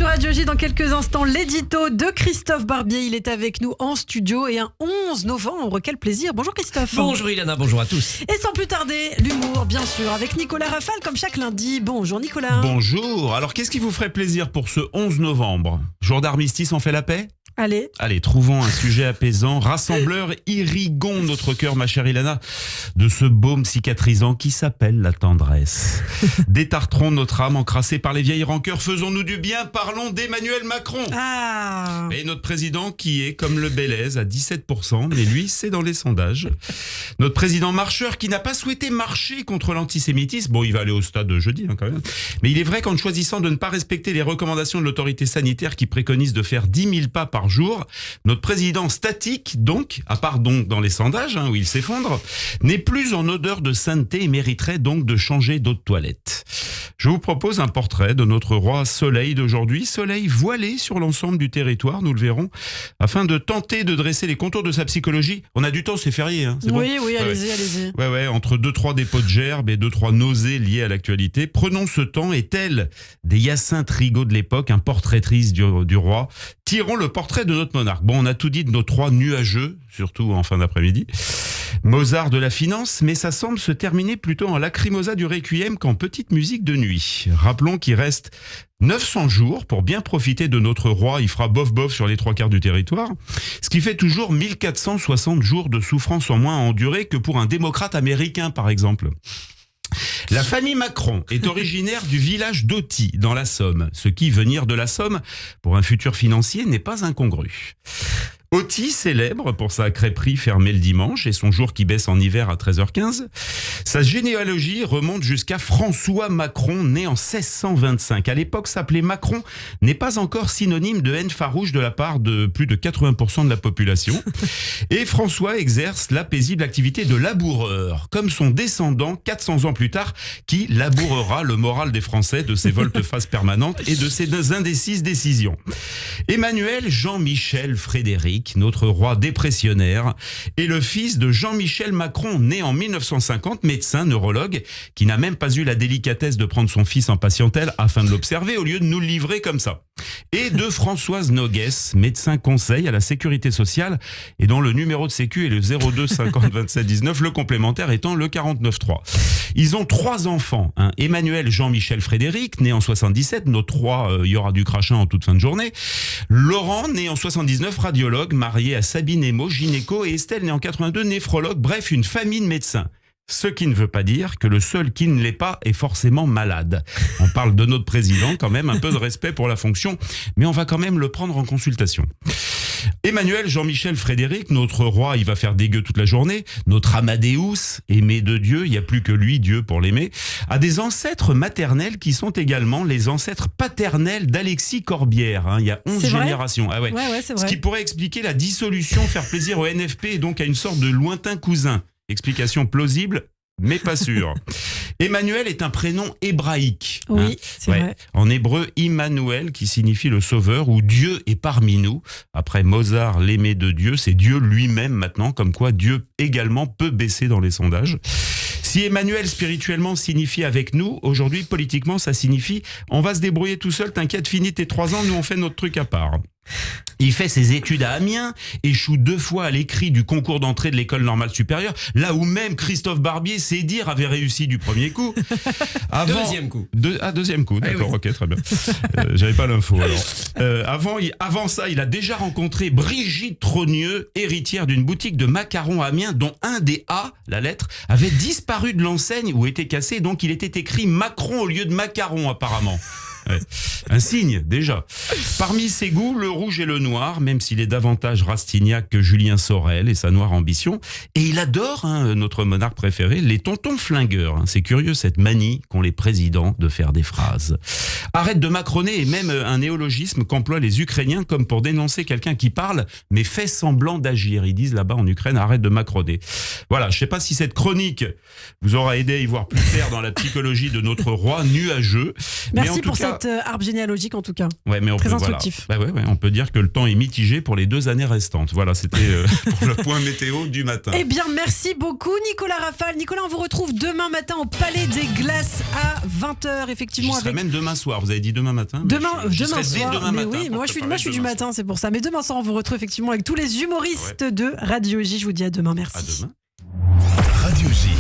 sur Radio J dans quelques instants. L'édito de Christophe Barbier. Il est avec nous en studio et un 11 novembre. Quel plaisir. Bonjour Christophe. Bonjour Ilana, bonjour à tous. Et sans plus tarder, l'humour, bien sûr, avec Nicolas Rafal, comme chaque lundi. Bonjour Nicolas. Bonjour. Alors, qu'est-ce qui vous ferait plaisir pour ce 11 novembre ? Jour d'armistice, on fait la paix ? Allez, trouvons un sujet apaisant, rassembleur, irriguons notre cœur, ma chère Ilana, de ce baume cicatrisant qui s'appelle la tendresse. Détartrons notre âme encrassée par les vieilles rancœurs, faisons-nous du bien, parlons d'Emmanuel Macron. Et notre président qui est comme le Bélez à 17%, mais lui, c'est dans les sondages. Notre président marcheur qui n'a pas souhaité marcher contre l'antisémitisme, bon, il va aller au stade jeudi quand même, mais il est vrai qu'en choisissant de ne pas respecter les recommandations de l'autorité sanitaire qui préconise de faire 10 000 pas par jour, notre président statique, donc, à part donc dans les sondages, où il s'effondre, n'est plus en odeur de sainteté et mériterait donc de changer d'eau de toilette. Je vous propose un portrait de notre roi Soleil d'aujourd'hui, Soleil voilé sur l'ensemble du territoire, nous le verrons, afin de tenter de dresser les contours de sa psychologie. On a du temps, c'est férié, c'est oui, bon. Oui, allez-y. Ouais, entre 2-3 dépôts de gerbes et 2-3 nausées liées à l'actualité, prenons ce temps et tel des Hyacinthe Rigaud de l'époque, un portraitrise du roi, tirons le portrait de notre monarque. Bon, on a tout dit de notre roi nuageux, surtout en fin d'après-midi. Mozart de la finance, mais ça semble se terminer plutôt en lacrymosa du requiem qu'en petite musique de nuit. Rappelons qu'il reste 900 jours pour bien profiter de notre roi. Il fera bof-bof sur les 3/4 du territoire. Ce qui fait toujours 1460 jours de souffrance en moins à endurer que pour un démocrate américain, par exemple. La famille Macron est originaire du village d'Auty, dans la Somme. Ce qui, venir de la Somme, pour un futur financier, n'est pas incongru. Auty, célèbre pour sa crêperie fermée le dimanche et son jour qui baisse en hiver à 13h15. Sa généalogie remonte jusqu'à François Macron, né en 1625. À l'époque, s'appeler Macron n'est pas encore synonyme de haine farouche de la part de plus de 80% de la population. Et François exerce la paisible activité de laboureur, comme son descendant 400 ans plus tard, qui labourera le moral des Français de ses volte-face permanentes et de ses indécises décisions. Emmanuel Jean-Michel Frédéric, notre roi dépressionnaire, est le fils de Jean-Michel Macron, né en 1950, médecin neurologue, qui n'a même pas eu la délicatesse de prendre son fils en patientèle afin de l'observer au lieu de nous le livrer comme ça. Et de Françoise Nogues, médecin conseil à la sécurité sociale, et dont le numéro de sécu est le 02 50 27 19, le complémentaire étant le 49 3. Ils ont 3 enfants, Emmanuel Jean-Michel Frédéric, né en 77, notre roi, il y aura du crachin en toute fin de journée. Laurent, né en 79, radiologue, marié à Sabine Emo, gynéco, et Estelle, née en 82, néphrologue, bref, une famille de médecins. Ce qui ne veut pas dire que le seul qui ne l'est pas est forcément malade. On parle de notre président, quand même, un peu de respect pour la fonction, mais on va quand même le prendre en consultation. Emmanuel Jean-Michel Frédéric, notre roi, il va faire des gueux toute la journée. Notre Amadeus, aimé de Dieu, il n'y a plus que lui, Dieu, pour l'aimer, a des ancêtres maternels qui sont également les ancêtres paternels d'Alexis Corbière. Il y a 11 générations. Ah ouais. C'est vrai. Ce qui pourrait expliquer la dissolution, faire plaisir au NFP et donc à une sorte de lointain cousin. Explication plausible, mais pas sûre. Emmanuel est un prénom hébraïque. Oui, c'est vrai. En hébreu, Immanuel, qui signifie le sauveur, ou Dieu est parmi nous. Après Mozart, l'aimé de Dieu, c'est Dieu lui-même maintenant, comme quoi Dieu également peut baisser dans les sondages. Si Emmanuel spirituellement signifie avec nous, aujourd'hui politiquement ça signifie on va se débrouiller tout seul, t'inquiète, finis tes 3 ans, nous on fait notre truc à part. Il fait ses études à Amiens, échoue 2 fois à l'écrit du concours d'entrée de l'école normale supérieure, là où même Christophe Barbier, c'est dire, avait réussi du premier coup. Deuxième coup. Deuxième coup, d'accord, ok, très bien. J'avais pas l'info alors. Avant ça, il a déjà rencontré Brigitte Trogneux, héritière d'une boutique de macarons à Amiens, dont un des A, la lettre, avait disparu de l'enseigne ou était cassé, donc il était écrit Macron au lieu de macaron apparemment. Ouais. Un signe, déjà. Parmi ses goûts, le rouge et le noir, même s'il est davantage Rastignac que Julien Sorel et sa noire ambition. Et il adore, notre monarque préféré, les tontons flingueurs. C'est curieux cette manie qu'ont les présidents de faire des phrases. Arrête de macroner est même un néologisme qu'emploient les Ukrainiens comme pour dénoncer quelqu'un qui parle mais fait semblant d'agir. Ils disent là-bas en Ukraine, arrête de macroner. Voilà, je sais pas si cette chronique vous aura aidé à y voir plus clair dans la psychologie de notre roi nuageux. Merci pour cette cet arbre généalogique en tout cas. Ouais, mais Très instructif. Bah ouais, on peut dire que le temps est mitigé pour les 2 années restantes. Voilà, c'était pour le point météo du matin. Eh bien, merci beaucoup Nicolas Rafale. Nicolas, on vous retrouve demain matin au Palais des Glaces à 20h, effectivement. J'y serai même demain soir. Vous avez dit demain matin. Demain serai soir. demain Mais matin oui, moi je suis du matin, matin, c'est pour ça. Mais demain soir, on vous retrouve effectivement avec tous les humoristes de Radio J. Je vous dis à demain. Merci. À demain.